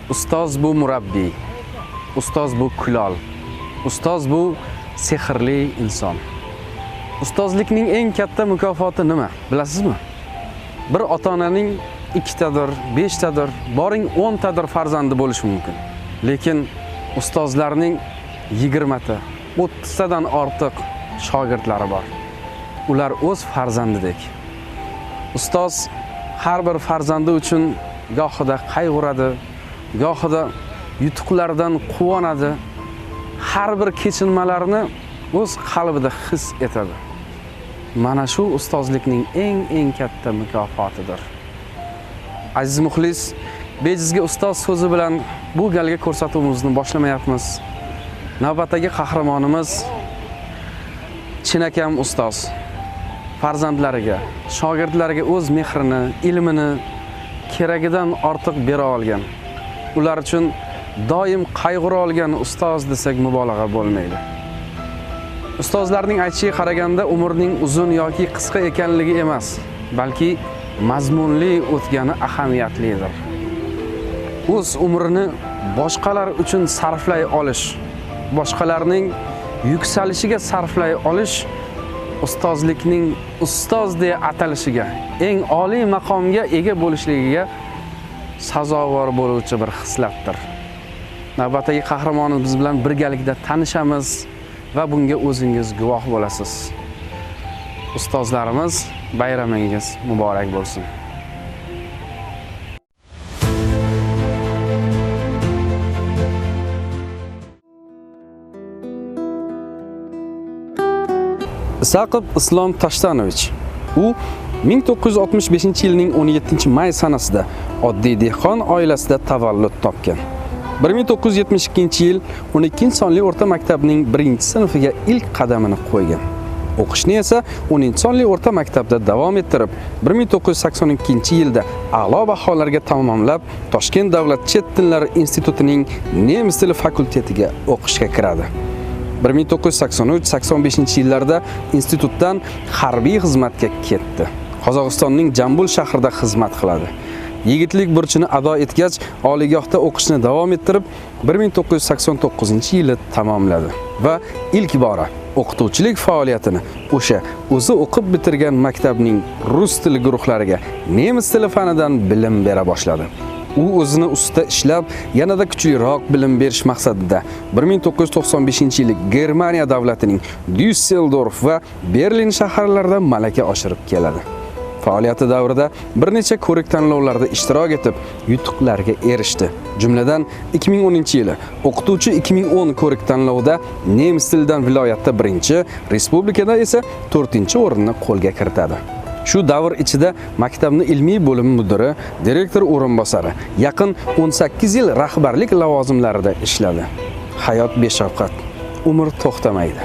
Ustoz bu murabbiy, ustoz bu kulol, ustoz bu sehrli inson. Ustozlikning eng katta mukofoti nima? Bilasizmi? Bir ota-onaning 2tadir, 5tadir, boring 10tadir farzandi bo'lishi mumkin. Lekin ustozlarning 20ta, 30tadan ortiq shogirdlari bor. Ular o'z farzandidek. Ustoz har bir farzandi uchun gohida qayg'uradi, gohida yutuqlardan quvonadi, har bir kechinmalarni o'z qalbida his etadi. Mana shu ustozlikning eng katta mukofotidir. Aziz muxlis, bejizga ustoz so'zi bilan bu galgi ko'rsatuvimizni boshlamayapmiz. Navbatdagi qahramonimiz chinakam ustoz. Farzandlariga, shogirdlariga o'z mehrini, ilmini keragidan ortiq bera olgan. Ular uchun doim qayg'ura olgan ustoz desak mubolag'a bo'lmaydi. Ustozlarning aytishiga qaraganda umrning uzun yoki qisqa ekanligi emas, balki mazmunli o'tgani ahamiyatlidir. O'z umrini boshqalar uchun sarflay olish, boshqalarning yuksalishiga sarflay olish ustozlikning ustoz deya atalishiga, eng oliy maqomga ega bo'lishligiga sazovor bo'luvchi bir xislatdir. Navbatdagi qahramonimiz bilan birgalikda tanishamiz va bunga o'zingiz guvoh bo'lasiz. Ustozlarimiz, bayramingiz muborak bo'lsin. Isaqov Islom Tashtanovich. U 1965-yilning 17-may sanasida oddiy dehqon oilasida tavallud topgan. 1972-yil 12-sonli o'rta maktabning 1-sinfiga ilk qadamini qo'ygan. O'qishni esa 10-sonli o'rta maktabda davom ettirib, 1982-yilda a'lo baholarga tamomlab, Toshkent davlat chet tillari institutining nemis tili fakultetiga o'qishga kiradi. 1983-85-yillarda institutdan harbiy xizmatga ketdi. Qozog'istonning Jambul shahrida xizmat qiladi. Yigitlik burchini ado etgach, oliygohda o'qishni davom ettirib, 1989-yili tamomladi va ilk bora o'qituvchilik faoliyatini o'sha o'zi o'qib bitirgan maktabning rus tili guruhlariga nemis tili fanidan bilim bera boshladi. U o'zini ustida ishlab, yanada kuchliroq bilim berish maqsadida 1995-yili Germaniya davlatining Düsseldorf va Berlin shaharlarida malaka oshirib keladi. Faoliyati davrida bir necha ko'rik tanlovlarda ishtirok etib, yutuqlarga erishdi. Jumladan 2010-yili o'qituvchi 2010 ko'rik tanlovida nemis tilidan viloyatda 1-chi, respublikada esa 4-o'rinni qo'lga kiritadi. Shu davr ichida maktabning ilmiy bo'lim mudiri, direktor o'rinbosari, yaqin 18 yil rahbarlik lavozimlarida ishladi. Hayot beshafqat, umr to'xtamaydi.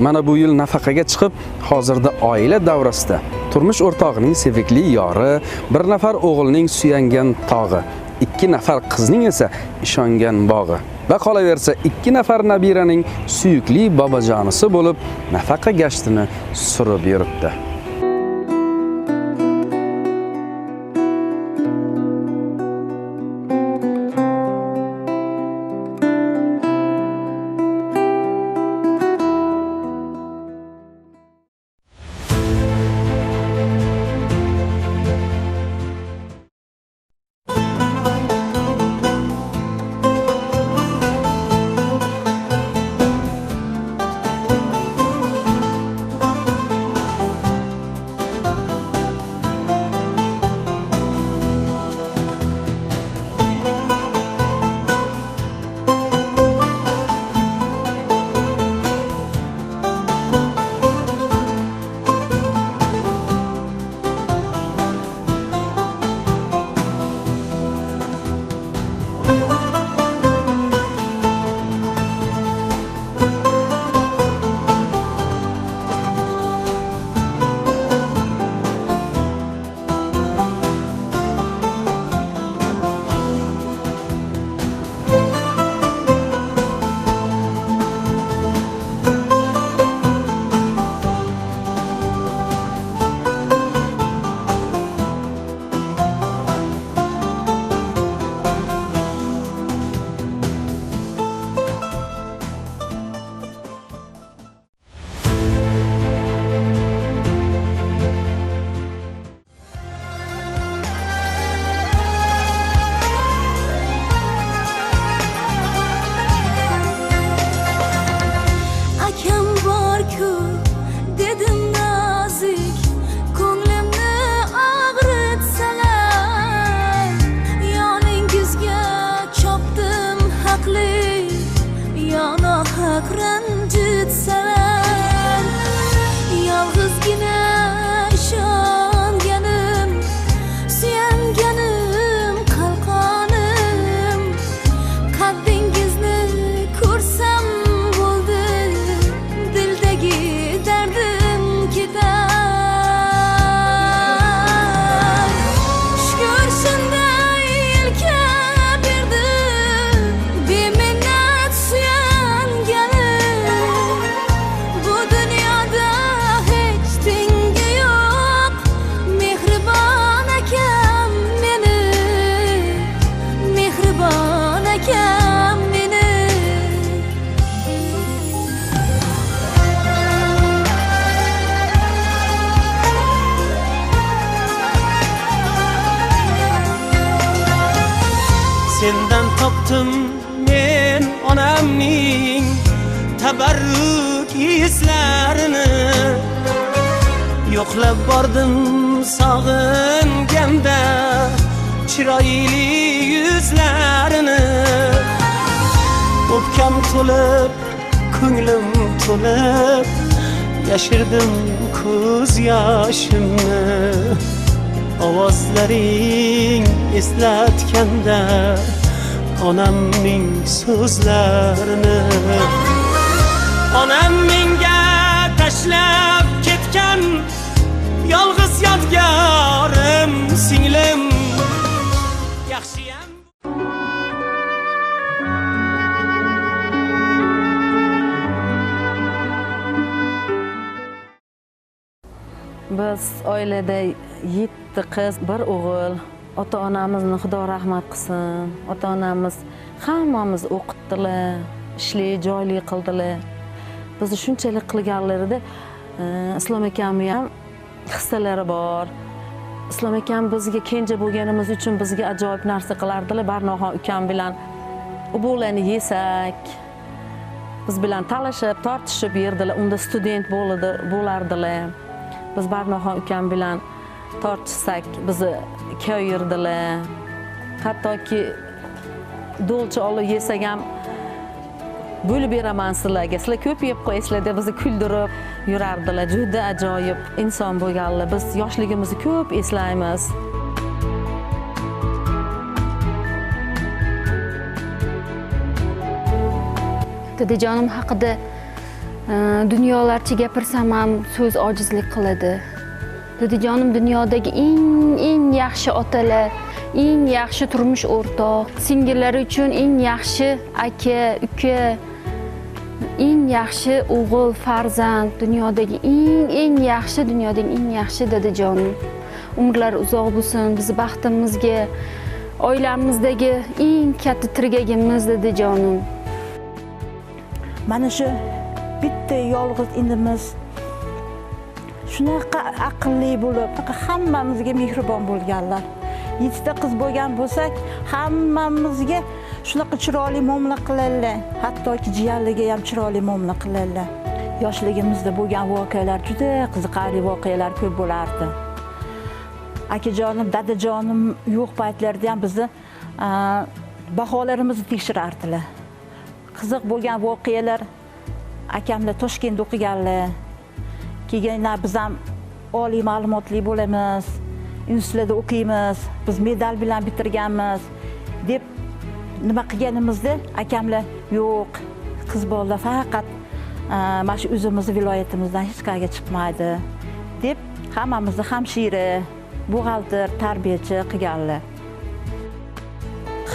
Mana bu yil nafaqaga chiqib, hozirda oila davrasida turmush o'rtog'ining sevikli yori, bir nafar o'g'ilning suyangan tog'i, 2 nafar qizning esa ishongan bog'i va qolaversa 2 nafar nabiraning suyukli bobojonisi bo'lib, nafaqa gashtini surib yuribdi. sendan topdim men onamning tabarruk izlarini, yo'qlab bordim sog'inganda chiroyli yuzlarini. O'pkam to'lib, ko'nglim to'lib, yashirdim ko'z yoshimni. Ovozlaring eslatganda onamning so'zlarini. Onam menga tashlab ketgan yolg'iz yodgorim singlim. Yaxshiyam biz oilada 7 qiz, 1 o'g'il. Ota-onamizni Xudo rahmat qilsin. Ota-onamiz hammamiz o'qitdilar, ishli joyli qildilar. Bizni shunchalik qilganlarida Islom akamning ham hissalari bor. Islom akam bizga kenja bo'lganimiz uchun bizga ajoyib narsa qilardilar. Barnoxon ukam bilan ubularni yesak, biz bilan talashib, tortishib yerdilar. Unda student bo'lardilar. Biz Barnoxon ukam bilan tortishsak, bizni ko'yirdilar. Hattoki dolcha olib yesak ham bo'lib beraman sizlarga. Sizlar ko'p yeb qo'ysizlar deb bizni kuldirib yurardilar. Juda ajoyib inson bo'lganlar. Biz yoshligimizni ko'p eslaymiz. Dadajonim haqida dunyolarcha gapirsam ham so'z ojizlik qiladi. Dadajonim dunyodagi eng yaxshi otalar, eng yaxshi turmush o'rtoq, singillari uchun eng yaxshi aka, uka, eng yaxshi o'g'il, farzand, dunyodagi eng yaxshi dadajonim. Umrlari uzoq bo'lsin, bizni baxtimizga, oilamizdagi eng katta tirgagimiz dadajonim. Mana shu bitta yolg'iz indimiz shunaqa aqlli bo'lib, hammamizga mehribon bo'lganlar. 7 ta qiz bo'lgan bo'lsak, hammamizga shunaqa chiroyli muomala qiladilar. Hattoki jiyanlarga ham chiroyli muomala qiladilar. Yoshligimizda bo'lgan voqealar juda qiziqarli voqealar ko'p bo'lardi. Akajonim, dadajonim yo'q paytlarda ham bizni baholarimizni tekshirardilar. Qiziq bo'lgan voqealar, akamlar Toshkentda o'qiganlar. Keyin biz ham oliy ma'lumotli bo'lamiz, institutlarda o'qiymiz, biz medal bilan bitirganmiz deb nima qilganimizda akamlar yo'q, qiz bolalar faqat mana shu o'zimizni viloyatimizdan hech qayerga chiqmaydi deb hammamizni hamshira, buxgalter, tarbiyachi qilganlar.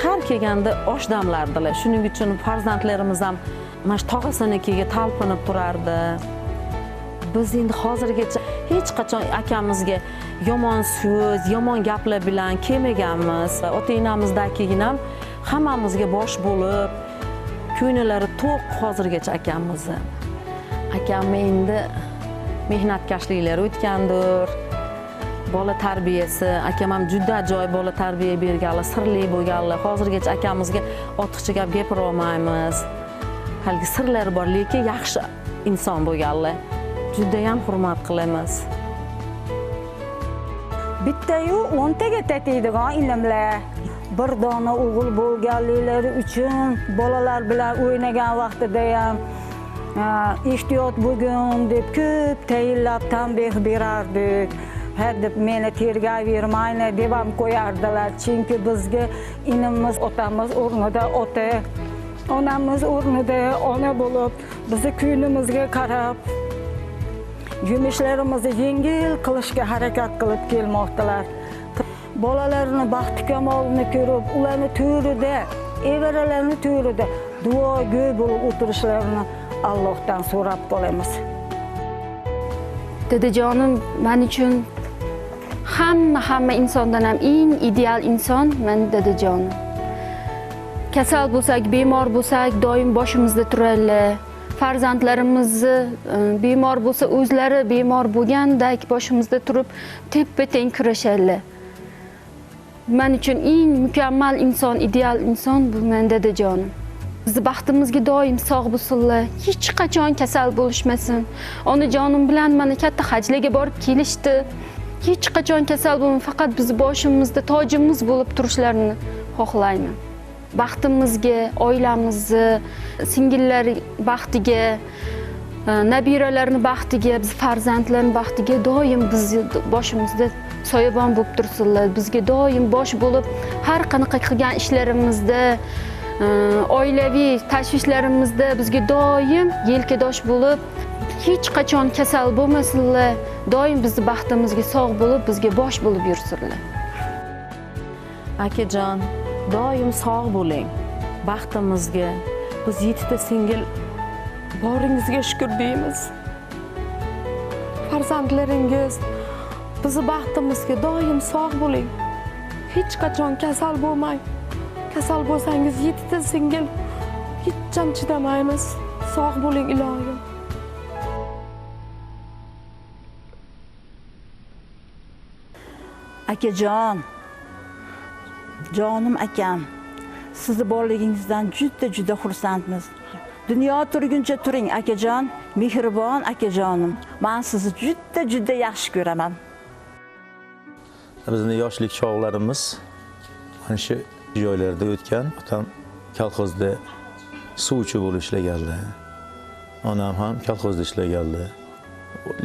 Har kelganda osh damlardilar. Shuning uchun farzandlarimiz ham mana shu tog'asinikiga talpinib turardi. Biz endi hozirgacha hech qachon akamizga yomon so'z, yomon gaplar bilan kelmaganmiz. Ota-onamizdagina ham hammamizga bosh bo'lib, ko'ngillari to'q hozirgacha akamizni. Akam endi mehnatkashliklari o'tgandir. Bola tarbiyasi, akam ham juda ajoyib bola tarbiya berganlar, sirli bo'lganlar. Hozirgacha akamizga ortiqcha gap gapira olmaymiz. Haligi sirlari bor, lekin yaxshi inson bo'lganlar. Juda ham hurmat qilamiz. Bitta-yu 10 taga tatiydigan ilmlar. Bir dona o'g'il bo'lganliklari uchun bolalar bilan o'ynagan vaqtida ham ehtiyot bo'lgin deb ko'p tayinlab tanbeh berardik. Har deb meni tergavermayni deb ham qo'yardilar. Chunki bizga inimiz, otamiz o'rnida ota, onamiz o'rnida ona bo'lib, bizni ko'nglimizga qarab yumishlarimizni yengil qilishga harakat qilib kelmoqdalar. Bolalarni baxti kamolini ko'rib, ularni to'rida, evaralarni to'rida duogo'y bo'lib o'tirishlarini Allohdan so'rab qolamiz. Dadajonim men uchun hamma insondan ham eng ideal inson men dadajonim. Kasal bo'lsak, bemor bo'lsak, doim boshimizda turadilar. Farzandlarimizni bemor bo'lsa, o'zlari bemor bo'lgandek boshimizda turib, teppa-teng kurashadilar. men uchun eng mukammal inson, ideal inson bu men dadajonim. Bizni baxtimizga doim sog' bo'lsinlar, hech qachon kasal bo'lishmasin. Onajonim bilan mana katta hajlarga borib kelishdi. Hech qachon kasal bo'lmay, faqat bizni boshimizda tojimiz bo'lib turishlarini xohlayman. Baxtimizga, oilamizni, singillar baxtiga, nabiralarning baxtiga, biz farzandlarning baxtiga doim bizni boshimizda soyabon bo'lib tursinlar. Bizga doim bosh bo'lib, har qanaqa qilgan ishlarimizda, oilaviy tashvishlarimizda bizga doim yelkadosh bo'lib, hech qachon kasal bo'lmasinlar. Doim bizni baxtimizga sog' bo'lib, bizga bosh bo'lib yursinlar. Akajon, doim sog' bo'ling. Baxtimizga biz 7 ta singil boringizga shukr deymiz. Farzandlaringiz bizni baxtimizga doim sog' bo'ling. Hech qachon kasal bo'lmang. Kasal bo'lsangiz 7 ta singil hech ham chidamaymiz. Sog' bo'ling ilohim. Akajon, jonim akam, sizni borligingizdan juda xursandmiz. Dunyo turguncha turing akajon, mehribon akajonim. Men sizni juda yaxshi ko'raman. Bizning yoshlik chog'larimiz mana shu joylarda o'tgan. Otam kolxozda suvchi bo'lib ishlaganlar. Onam ham kolxozda ishlaganlar.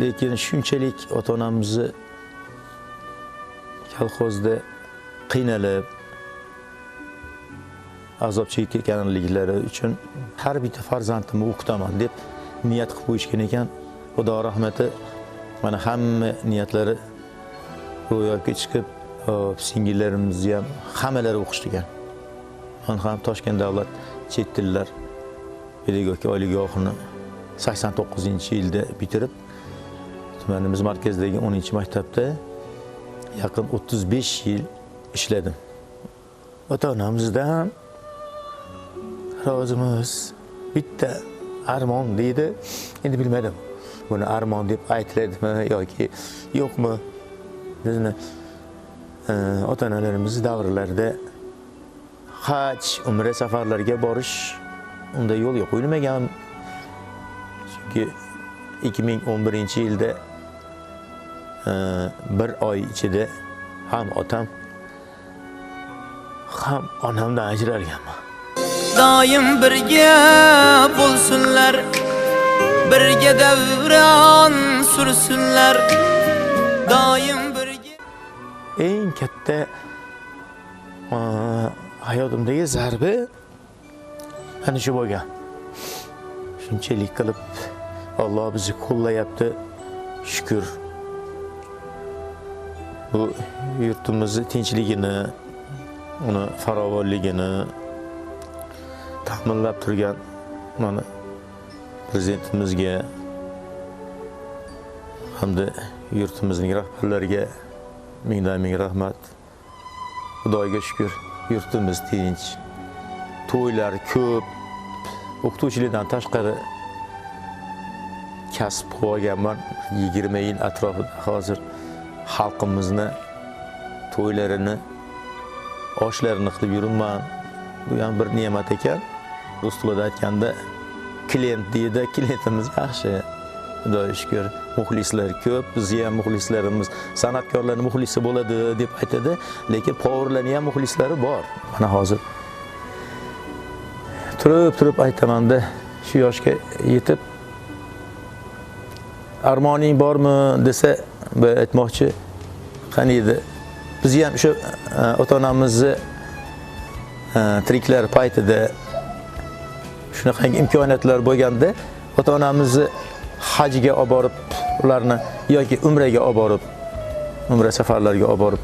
Lekin shunchalik ota-onamizni kolxozda qiynalib, azob chekkanliklari uchun har bitta farzandimni o'qitaman deb niyat qilib qo'yishgan ekan. Xudo rahmati, mana hamma niyatlari ro'yobga chiqib, singillarimizni ham hammalari o'qishgan. Men ham Toshkent davlat chet tillar pedagogika oliygohini 89-yilda bitirib, tumanimiz markazidagi 10-maktabda yaqin 35 yil ishladim. Ota-onamizdan rozimiz. Bitta armon deydi. Endi bilmadim. Buni armon deb aytiladimi yoki yo'qmi? Bizni ota-onalarimiz davrlarida haj, umra safarlarga borish unda yo'lga qo'yilmagan. Chunki 2011-yilda bir oy ichida ham otam ham onamdan ajralganman. Doim birga bo'lsinlar, birga davron sursinlar. Doim birga. Eng katta hayotimdagi zarba ana shu bo'lgan. Shunchalik qilib Alloh bizni qo'llayapti. Shukr. Bu yurtimizning tinchligini, uni farovonligini ta'minlab turgan mana prezidentimizga hamda yurtimizning rahbarlariga ming rahmat. Xudoga shukr, yurtimiz tinch. To'ylar ko'p. O'qituvchilikdan tashqari kasb qilganman. 20 yil atrofida hozir xalqimizni to'ylarini, oshlarini qilib yuribman. Bu ham bir ne'mat ekan. Rus tilida aytganda klient deydi, klientimiz yaxshi. Xudoga shukr, muxlislar ko'p. Bizga ham muxlislarimiz, san'atkorlarning muxlisi bo'ladi deb aytadi, lekin powerlarning ham muxlislari bor. Mana hozir turib aytaman-da, shu yoshga yetib armoning bormi desa, bu aytmoqchi, qani edi. Biz ham shu ota-onamizni tiriklar paytida shunaqa imkoniyatlar bo'lganda, ota-onamizni hajga olib borib, ularni yoki umraga olib borib, umra safarlariga olib borib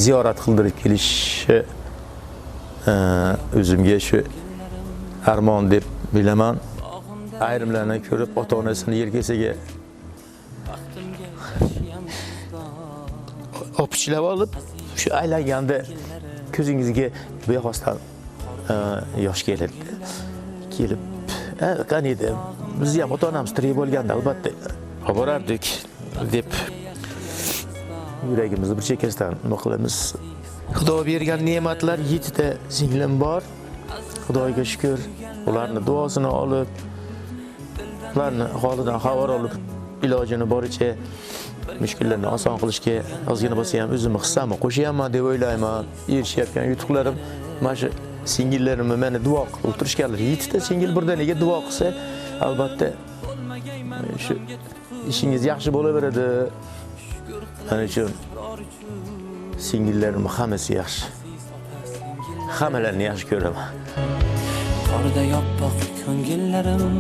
ziyorat qildirib kelishi o'zimga shu armon deb bilaman. Ayrimlarni ko'rib, ota-onasini yelkasiga opichlab olib, shu aylaganda ko'zingizga bexosdan yosh keladi. Kelib, qani edi, biz ham ota-onamiz tirik bo'lganda albatta olib borardik deb yuragimizni bir chekkasidan nima qilamiz. Xudo bergan ne'matlar 7 ta singlim bor. Xudoga shukr. Ularni duosini olib, ularni holidan xabar olib, ilojini boricha mushkullarni oson qilishga ozgina bo'lsa ham o'zimni hissamni qo'shyapman deb o'ylayman. Erishayotgan yutuqlarim mana shu singillarimni meni duo qilib o'tirishganlar. 7 ta singil birdaniga duo qilsa, albatta shu ishingiz yaxshi bo'laveradi. Ana shu singillarim hammasi yaxshi. Hammalarni yaxshi ko'raman. Qorda yoppoq ko'ngillarim,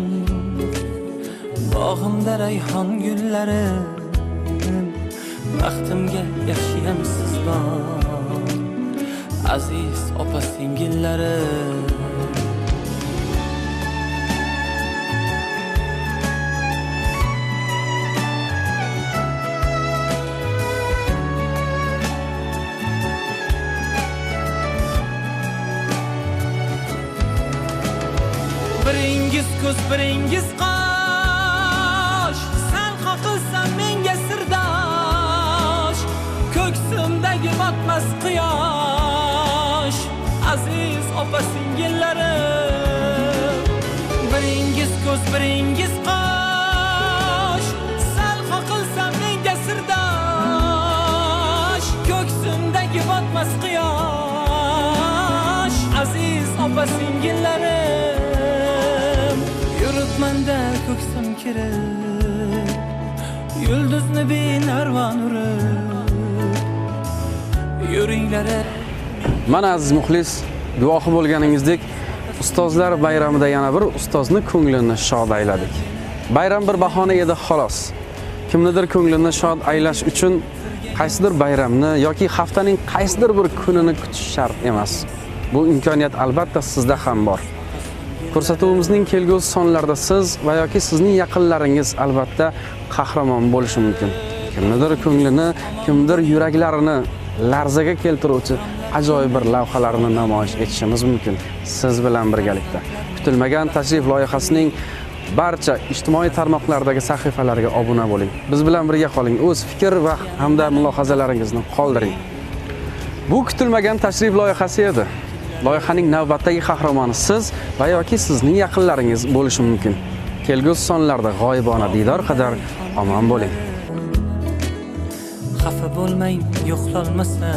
bog'imda rayhon gullari, baxtimga yaxshiyam siz bor, aziz opa singillari. Biringiz ko'z, biringiz qosh, sal qoqilsam menga sirdosh, ko'ksimdagi botmas quyosh, aziz opa singillarim. Biringiz ko'z, biringiz qosh, sal qoqilsam menga sirdosh, ko'ksimdagi botmas quyosh, aziz opa singillarim. Yuribmanda ko'ksim kirib, yulduzni benarvon urib, yuringlar. Mana aziz muxlis, guvohi bo'lganingizdek, ustozlar bayramida yana bir ustozni ko'nglini shod ayladik. Bayram bir bahona edi xolos. Kimnidir ko'nglini shod aylash uchun qaysidir bayramni yoki haftaning qaysidir bir kunini kutish shart emas. Bu imkoniyat albatta sizda ham bor. Ko'rsatuvimizning kelgusi sonlarida siz va yoki sizning yaqinlaringiz albatta qahramon bo'lishi mumkin. Kimnidir ko'nglini, kimdir yuraklarini larzaga keltiruvchi ajoyib bir lavhalarni namoyish etishimiz mumkin siz bilan birgalikda. Kutilmagan tashrif loyihasining barcha ijtimoiy tarmoqlardagi sahifalariga obuna bo'ling. Biz bilan birga qoling. O'z fikr va hamda mulohazalaringizni qoldiring. Bu kutilmagan tashrif loyihasi edi. Loyihaning navbatdagi qahramoni siz va yoki sizning yaqinlaringiz bo'lishi mumkin. Kelgusi sonlarda g'oyibona diydor qadar omon bo'ling. Xafa bo'lmang, yo'qolmasa